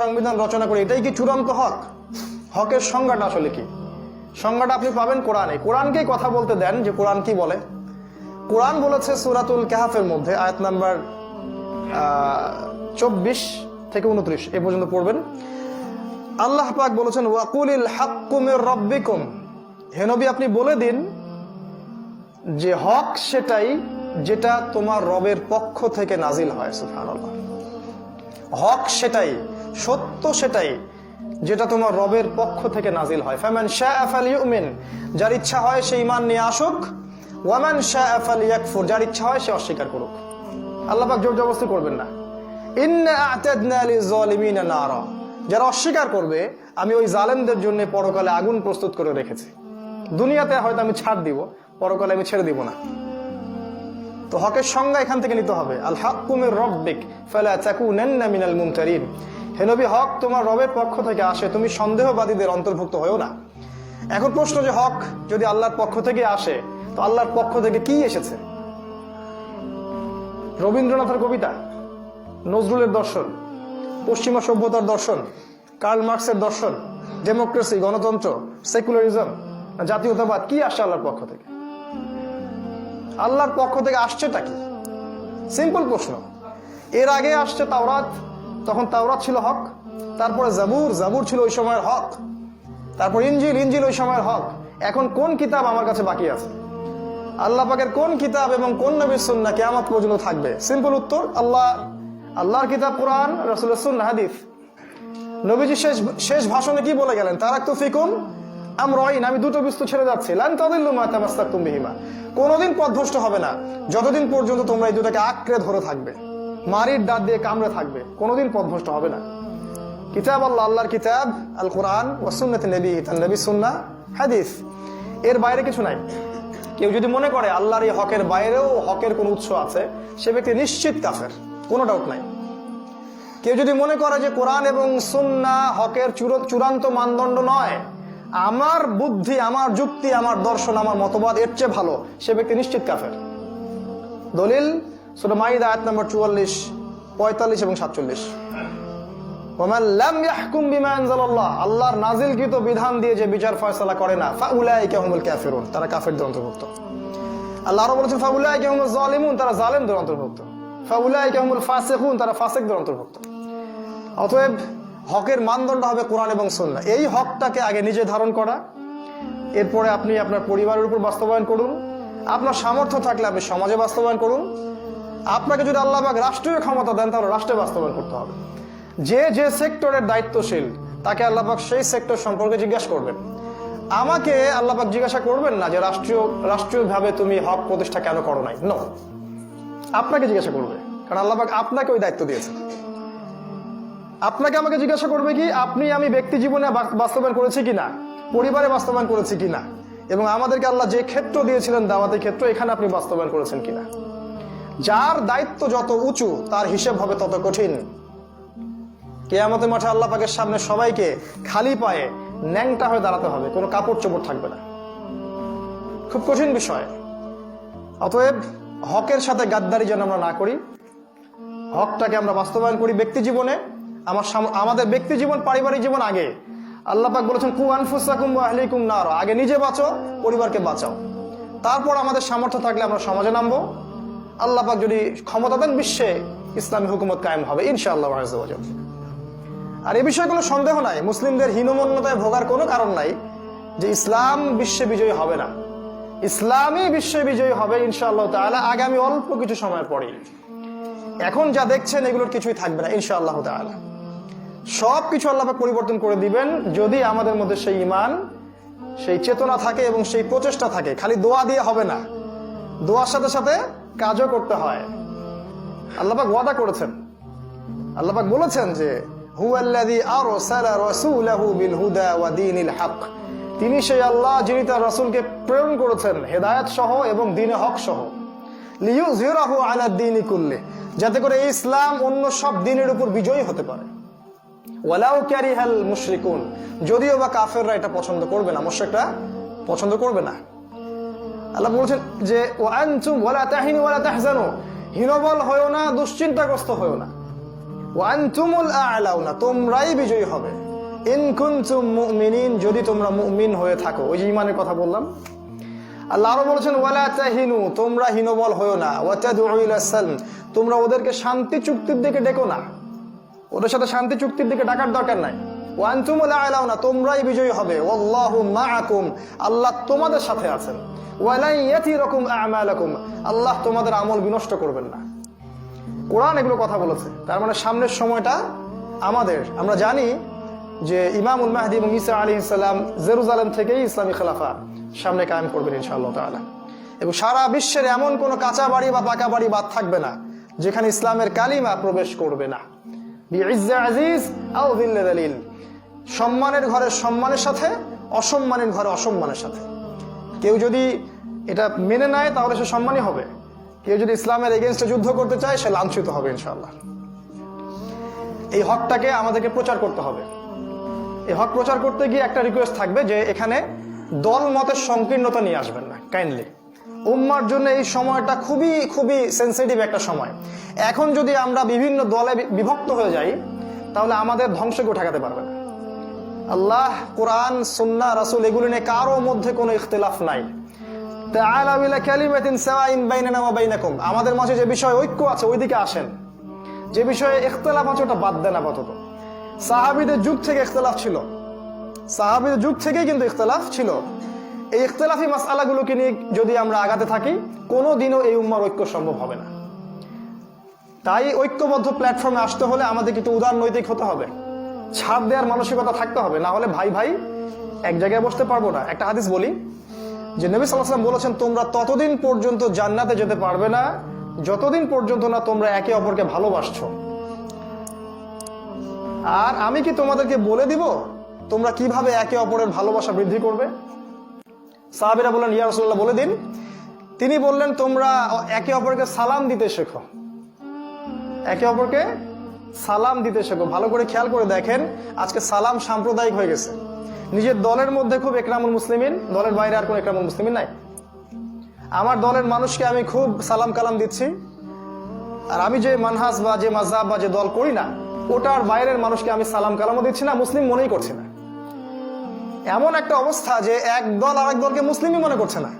সংবিধান রচনা করি, এটাই কি চূড়ান্ত হক? হকের সংজ্ঞাটা আসলে কি? সংজ্ঞাটা আপনি পাবেন কোরআনে। কোরআনকেই কথা বলতে দেন যে কোরআন কি বলে। কোরআন বলেছে সূরাতুল কাহফের মধ্যে আয়াত নাম্বার 24 থেকে 29 এ পর্যন্ত পড়বেন। আল্লাহ পাক বলেছেন, ওয়াকুলিল হাক্কু মির রাব্বিকুম, হে নবী আপনি বলে দিন যে হক সেটাই যেটা তোমার রবের পক্ষ থেকে নাজিল হয়। সুবহানাল্লাহ। হক সেটাই, সত্য সেটাই যেটা তোমার রবের পক্ষ থেকে নাজিল হয়। ফামান শাআ ফালইউমিন, যার ইচ্ছা হয় সে ঈমান নিয়ে আসুক, ওয়ামান শাআ ফালইয়াকফুর, যার ইচ্ছা হয় সে অস্বীকার করুক। আল্লাহ পাক জোর জবরদস্তি করবেন না। ইন্না আ'তাদনা লিয-যালিমিনা নারা, যারা অস্বীকার করবে আমি ওই জালেমদের জন্য পরকালে আগুন প্রস্তুত করে রেখেছি। দুনিয়াতে হয়তো আমি ছাড় দিব, পরকালে আমি ছেড়ে দিব না। তো হকের সংজ্ঞা এখান থেকে নিতে হবে। আল হাক্কু মির রাব্বিক ফালা তাকুনান্না মিনাল মুমতারিন, হে নবী হক তোমার রবের পক্ষ থেকে আসে, তুমি সন্দেহবাদীদের অন্তর্ভুক্ত হও না। এখন প্রশ্ন যে হক যদি আল্লাহর পক্ষ থেকে আসে, তো আল্লাহর পক্ষ থেকে কি এসেছে? রবীন্দ্রনাথের কবিতা, নজরুলের দর্শন, পশ্চিমা সভ্যতার দর্শন, কার্ল মার্কসের দর্শন, ডেমোক্রেসি, গণতন্ত্র, সেকুলারিজম, জাতীয়তাবাদ, কি আসছে আল্লাহর পক্ষ থেকে? আল্লাহর পক্ষ থেকে আসছেটা কি? সিম্পল প্রশ্ন। এর আগে আসছে তাওরাত, তখন তাওরাত ছিল হক। তারপরে জাবুর ছিল ওই সময়ের হক। তারপর ইনজিল ওই সময়ের হক। এখন কোন কিতাব আমার কাছে বাকি আছে? আল্লাহ পাকের কোন কিতাব এবং কোন নবীর সুন্নাহ কিয়ামত পর্যন্ত থাকবে? সিম্পল উত্তর, আল্লাহর কিতাব কোরআন, রাসূলের সুন্নাহ হাদিস। নবীজি শেষ ভাষণে কি বলে গেলেন? তারাকতু ফিকুম আমরাইন, আমি দুটো বস্তু ছেড়ে যাচ্ছি, লান তাদিল্লু মা তামাসসাকতুম বিহিমা, কোনোদিন পথভ্রষ্ট হবে না যতদিন পর্যন্ত তোমরা এই দুটাকে আঁকড়ে ধরে থাকবে, মারির দাঁত দিয়ে কামড়ে থাকবে, কোনোদিন পথভ্রষ্ট হবে না। কিতাব আল্লাহ, আল্লাহর কিতাব আল কোরআন ওয়া সুন্নাত নবী, তার নবীর সুন্নাহ হাদিস, এর বাইরে কিছু নাই। কেউ যদি মনে করে আল্লাহর এই হকের বাইরেও হকের কোন উৎস আছে, সে ব্যক্তি নিশ্চিত কাফের, কোনো ডাউট নাই। কেউ যদি মনে করে যে কোরআন এবং সুন্নাহ হকের চূড়ান্ত মানদণ্ড নয়, আমার বুদ্ধি, আমার যুক্তি, আমার দর্শন, আমার মতবাদ এর চেয়ে ভালো, সে ব্যক্তি নিশ্চিত কাফের। দলিল সূরা মাইদা আয়াত নম্বর 44, 45 এবং 47। ওয়ামান লাম ইয়াহকুম বিমা আনজালাল্লাহ, আল্লাহর নাজিলকৃত বিধান দিয়ে যে বিচার ফয়সালা করে না, ফাউলাইকা হুমুল কাফিরুন, তারা কাফেরদের অন্তর্ভুক্ত। আল্লাহ আরো বলেছেন ফাউলাইকা হুমুজ জালিমুন, তারা জালেমদের অন্তর্ভুক্ত। ফাউলাইকা হুমুল ফাসিকুন, তারা ফাসিকদের অন্তর্ভুক্ত। অতএব হকের মানদণ্ড হবে কোরআন এবং সুন্নাহ। এই হকটাকে আগে নিজে ধারণ করা, এরপরে আপনি আপনার পরিবারের উপর বাস্তবায়ন করুন, আপনার সামর্থ্য থাকলে আপনি সমাজে বাস্তবায়ন করুন, আপনাকে যদি আল্লাহ পাক রাষ্ট্রীয় ক্ষমতা দেন তাহলে রাষ্ট্রে বাস্তবায়ন করতে হবে। যে যে সেক্টরের দায়িত্বশীল তাকে আল্লাহ পাক সেই সেক্টর সম্পর্কে জিজ্ঞাসা করবেন। আমাকে আল্লাহ পাক জিজ্ঞাসা করবেন না যে রাষ্ট্রীয়ভাবে তুমি হক প্রতিষ্ঠা কেন করো নাই, নো, আপনাকে জিজ্ঞাসা করবে, কারণ আল্লাহ পাক আপনাকে ওই দায়িত্ব দিয়েছেন। আপনাকে আমাকে জিজ্ঞাসা করবে কি আমি ব্যক্তি জীবনে বাস্তবায়ন করেছি কিনা, পরিবারে বাস্তবায়ন করেছি কিনা, এবং আমাদেরকে আল্লাহ যে ক্ষেত্র দিয়েছিলেন দাওয়াতের ক্ষেত্র, এখানে আপনি বাস্তবায়ন করেছেন কিনা। যার দায়িত্ব যত উঁচু তার হিসেব হবে তত কঠিন। কিয়ামতের মাঠে আল্লাহ পাকের সামনে সবাইকে খালি পায়ে ন্যাংটা হয়ে দাঁড়াতে হবে, কোনো কাপড় চোপড় থাকবে না, খুব কঠিন বিষয়। অতএব হকের সাথে গাদ্দারি যেন আমরা না করি, হকটাকে আমরা বাস্তবায়ন করি ব্যক্তি জীবনে। আমাদের ব্যক্তি জীবন, পারিবারিক জীবন আগে। আল্লাহ পাক বলেছেন কু আনফুসাকুম ওয়া আহলিকুম নার, আগে নিজে বাঁচো, পরিবারকে বাঁচাও, তারপর আমাদের সামর্থ্য থাকলে আমরা সমাজে নামবো। আল্লাহ পাক যদি ক্ষমতা দেন, বিশ্বে ইসলামী হুকুমত কায়েম হবে ইনশাআল্লাহ আযজা ওয়া জাল। আর এই বিষয়ে কোনো সন্দেহ নাই, মুসলিমদের হীনমন্যতায় ভোগার কোনো কারণ নাই যে ইসলাম বিশ্বে বিজয়ী হবে না। ইসলামই বিশ্বে বিজয়ী হবে ইনশাআল্লাহ তাআলা আগামী অল্প কিছু সময়ের পরেই। এখন যা দেখছেন এগুলোর কিছুই থাকবে না ইনশাআল্লাহ তাআলা। সবকিছু আল্লাহ পাক পরিবর্তন করে দিবেন যদি আমাদের মধ্যে সেই ঈমান, সেই চেতনা থাকে এবং সেই প্রচেষ্টা থাকে। খালি দোয়া দিয়ে হবে না, দোয়ার সাথে সাথে কাজও করতে হয়। আল্লাহ পাক ওয়াদা করেছেন, আল্লাহ পাক বলেছেন যে হুয়াল্লাযী আরসালা রাসূলাহু বিল হুদা ওয়া দীনিল হক, তিনি সেই আল্লাহ যিনি তার রাসূলকে প্রেরণ করেছেন হেদায়েত সহ এবং দ্বীনে হক সহ, লিইয়ুযহিরাহু আলা দ্বীনি কুল্লি, যাতে করে ইসলাম অন্য সব দ্বীনের উপর বিজয়ী হতে পারে। ওয়ালাউ কারিহাল মুশরিকুন, যদিও বা কাফেররা এটা পছন্দ করবে না, মুশরিকরা পছন্দ করবে না। আল্লাহ বলেছেন যে ওয়া আনতুম ওয়ালা তাহিনু ওয়ালা তাহজানু, হীনবল হয়ো না, দুশ্চিন্তাগ্রস্ত হয়ো না। ওয়া আনতুমুল আ'লাউনা, তোমরাই বিজয়ী হবে। ইন কুনতুম মুমিনিন, যদি তোমরা মুমিন হয়ে থাকো। ওই যে ঈমানের কথা বললাম। আল্লাহ আরো বলেছেন ওয়ালা তাহিনু, তোমরা হীনবল হয়ো না। ওয়া তাদউ ইলা সালম, তোমরা ওদেরকে শান্তি চুক্তির দিকে ডেকো না, ওদের সাথে শান্তি চুক্তির দিকে ডাকার দরকার নাই। ওয়া আনতুমুল আ'লাউনা, তোমরাই বিজয়ী হবে। ওয়াল্লাহু মাআকুম, আল্লাহ তোমাদের সাথে আছেন। ওয়ালা ইয়াতিরাকুম আ'মালাকুম, আল্লাহ তোমাদের আমল বিনষ্ট করবেন না। কোরআন এগুলো কথা বলেছে, তার মানে সামনের সময়টা আমাদের। আমরা জানি যে ইমামুল মাহদী এবং ঈসা আলাইহিস সালাম জেরুজালেম থেকেই ইসলামী খেলাফা সামনে কায়েম করবেন ইনশাআল্লাহ তাআলা। এবং সারা বিশ্বের এমন কোনো কাঁচা বাড়ি বা পাকা বাড়ি বাদ থাকবে না যেখানে ইসলামের কালিমা প্রবেশ করবে না। বিইজ্জা আজিজ আও যিল্লা যালিল, সম্মানের ঘরে সম্মানের সাথে, অসম্মানের ঘরে অসম্মানের সাথে। কেউ যদি এটা মেনে নেয় তাহলে সে সম্মানী হবে, কেউ যদি ইসলামের এগেইনস্টে যুদ্ধ করতে চায় সে লাঞ্ছিত হবে ইনশাআল্লাহ। এই হকটাকে আমাদেরকে প্রচার করতে হবে। এই হক প্রচার করতে গিয়ে একটা রিকোয়েস্ট থাকবে যে এখানে দল মতের সংকীর্ণতা নিয়ে আসবেন না কাইন্ডলি। উম্মার জন্য এই সময়টা খুবই খুবই সেন্সিটিভ একটা সময়। এখন যদি আমরা বিভিন্ন দলে বিভক্ত হয়ে যাই তাহলে আমাদের ধ্বংসকে ঠেকাতে পারবে না। আল্লাহ, কোরআন, সুন্নাহ, রাসূল এগুলো নিয়ে কারো মধ্যে কোনো ইখতিলাফ নাই। তাআলা ইলা কালিমাতিন সাওয়াইন বাইনানা ওয়া বাইনাকুম, আমাদের মাঝে যে বিষয় ঐক্য আছে ওইদিকে আসেন, যে বিষয়ে ইখতিলাফ আছে ওটা বাদ দেন আপাতত। সাহাবীদের যুগ থেকে ইখতিলাফ ছিল, সাহাবীদের যুগ থেকেই কিন্তু ইখতিলাফ ছিল। এই ইখতিলাফি মাসআলাগুলোকে নিয়ে যদি আমরা আগাতে থাকি, কোনোদিনও এই উম্মার ঐক্য সম্ভব হবে না। তাই ঐক্যবদ্ধ প্ল্যাটফর্মে আসতে হলে আমাদের কিন্তু উদারনৈতিক হতে হবে, ছাড় দেওয়ার মানসিকতা থাকতে হবে, না হলে ভাই ভাই এক জায়গায় বসতে পারবো না। একটা হাদিস বলি যে নবী সাল্লাল্লাহু আলাইহি ওয়াসাল্লাম বলেছেন, তোমরা ততদিন পর্যন্ত জান্নাতে যেতে পারবে না যতদিন পর্যন্ত না তোমরা একে অপরকে ভালোবাসছো। আর আমি কি তোমাদেরকে বলে দিব তোমরা কিভাবে একে অপরের ভালোবাসা বৃদ্ধি করবে? সাহাবীরা বললেন, ইয়া রাসূলুল্লাহ বলে দিন। তিনি বললেন, তোমরা একে অপরকে সালাম দিতে শেখো, একে অপরকে সালাম দিতে শেখো। ভালো করে খেয়াল করে দেখেন, আজকে সালাম সাম্প্রদায়িক হয়ে গেছে। নিজের দলের মধ্যে খুব একরামুল মুসলিমিন, দলের বাইরে আর কোন একরামুল মুসলিমিন নাই। আমার দলের মানুষকে আমি খুব সালাম কালাম দিচ্ছি, আর আমি যে মানহাজ বা যে মাযহাব বা যে দল করি না, ওটার বাইরের মানুষকে আমি সালাম কালামও দিচ্ছি না, মুসলিম মনেই করছি না। এমন একটা অবস্থা যে এক দল আরেক দলকে মুসলিমই মনে করছে না,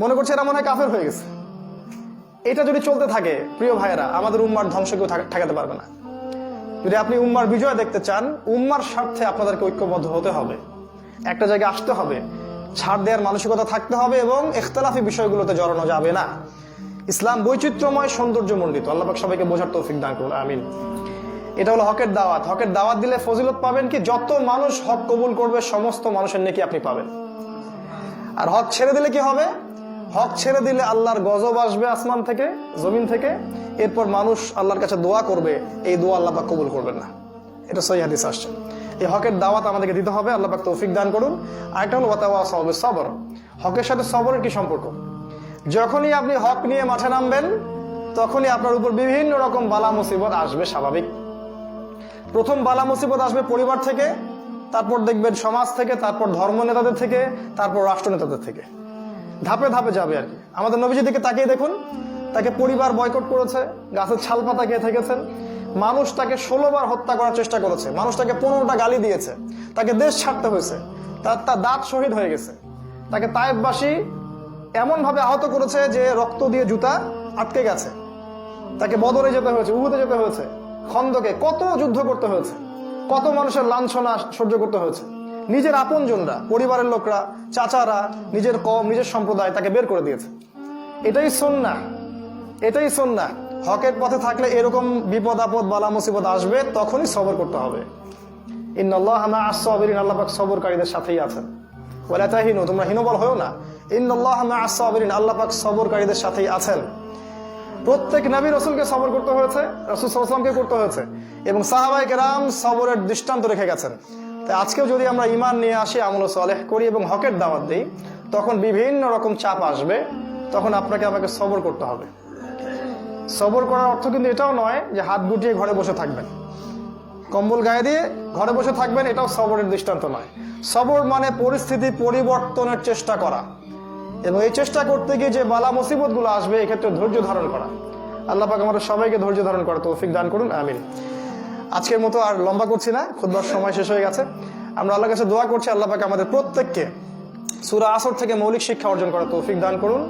মনে করছে এরা মনে হয় কাফের হয়ে গেছে। এটা যদি চলতে থাকে প্রিয় ভাইয়েরা, আমাদের উম্মার ধ্বংস কেউ ঠেকাতে পারবে না। যদি আপনি উম্মার বিজয় দেখতে চান, উম্মার স্বার্থে আপনাদেরকে ঐক্যবদ্ধ হতে হবে, একটা জায়গায় আসতে হবে, ছাড় দেওয়ার মানসিকতা থাকতে হবে এবং ইখতিলাফি বিষয়গুলোতে জড়ানো যাবে না। ইসলাম বৈচিত্র্যময়, সৌন্দর্যমণ্ডিত। আল্লাহ পাক সবাইকে বোঝার তৌফিক দান করুন, আমিন। এটা হলো হকের দাওয়াত। হকের দাওয়াত দিলে ফজিলত পাবেন কি? যত মানুষ হক কবুল করবে সমস্ত মানুষের নেকি আপনি পাবেন। আর হক ছেড়ে দিলে কি হবে? হক ছেড়ে দিলে আল্লাহর গজব আসবে আসমান থেকে, জমিন থেকে। এরপর মানুষ আল্লাহর কাছে দোয়া করবে, এই দোয়া আল্লাহ পাক কবুল করবেন না। এটা সহিহ হাদিস আসছে। এই হকের দাওয়াত আমাদেরকে দিতে হবে, আল্লাহ পাক তৌফিক দান করুন। আরেকটা হলো ওয়াতাওয়াসাউ বিস সবর। হকের সাথে সবরের কি সম্পর্ক? যখনই আপনি হক নিয়ে মাঠে নামবেন, তখনই আপনার উপর বিভিন্ন রকম বালা মুসিবত আসবে, স্বাভাবিক। প্রথম বালা মুসিবত আসবে পরিবার থেকে, তারপর দেখবেন সমাজ থেকে, তারপর ধর্ম নেতাদের থেকে, তারপর রাষ্ট্র নেতাদের থেকে। ধাপে ধাপে যাবে আর কি। আমাদের নবীজির দিকে তাকিয়ে দেখুন, তাকে পরিবার বয়কট করেছে, গাছের ছাল পাতা খেয়ে থেকেছেন, মানুষ তাকে 16 বার হত্যা করার চেষ্টা করেছে, মানুষ তাকে 15টা গালি দিয়েছে, তাকে দেশ ছাড়তে হয়েছে, তার দাঁত শহীদ হয়ে গেছে, তাকে তায়েফবাসী এমন ভাবে আহত করেছে যে রক্ত দিয়ে জুতা আটকে গেছে, তাকে বদরে যেতে হয়েছে, উহুদে যেতে হয়েছে, খন্দকে কত যুদ্ধ করতে হয়েছে, কত মানুষের লাঞ্ছনা সহ্য করতে হয়েছে। নিজের আপনজনরা, পরিবারের লোকরা, চাচারা, নিজের কওম, নিজের সম্প্রদায় তাকে বের করে দিয়েছে। এটাই সুন্নাহ, এটাই সুন্নাহ। হকের পথে থাকলে এরকম বিপদ আপদ বালা মুসিবত আসবে, তখনই সবর করতে হবে। ইন্নাল্লাহা মা'আস সাবিরিন, আল্লাহ পাক সবরকারীদের সাথেই আছেন। ওয়ালা তাহিনু, তোমরা হীনবল হও না। ইন্নাল্লাহা মা'আস সাবিরিন, আল্লাহ পাক সবরকারীদের সাথেই আছেন। প্রত্যেক নবী রাসূলকে সবর করতে হয়েছে, রাসূল সাল্লাল্লাহু আলাইহি ওয়াসাল্লামকে করতে হয়েছে, এবং সাহাবায়ে কেরাম সবরের দৃষ্টান্ত রেখে গেছেন। তাই আজকেও যদি আমরা ঈমান নিয়ে আসি, আমল সালেহ করি এবং হকের দাওয়াত দিই, তখন বিভিন্ন রকম চাপ আসবে, তখন আপনাকে আমাকে সবর করতে হবে। সবর করার অর্থ কিন্তু এটাও নয় যে হাত গুটিয়ে ঘরে বসে থাকবেন, কম্বল গায়ে দিয়ে ঘরে বসে থাকবেন, এটাও সবরের দৃষ্টান্ত নয়। সবর মানে পরিস্থিতি পরিবর্তনের চেষ্টা করা, এবং এই চেষ্টা করতে গিয়ে যে বালা মুসিবত গুলো আসবে, এক্ষেত্রে ধৈর্য ধারণ করা। আল্লাহ পাক আমাদের সবাইকে ধৈর্য ধারণ করা তৌফিক দান করুন, আমিন। আজকের মতো আর লম্বা করছি না, খুতবার সময় শেষ হয়ে গেছে। আমরা আল্লাহর কাছে দোয়া করছি, আল্লাহ পাক আমাদের প্রত্যেককে সূরা আসর থেকে মৌলিক শিক্ষা অর্জন করা তৌফিক দান করুন।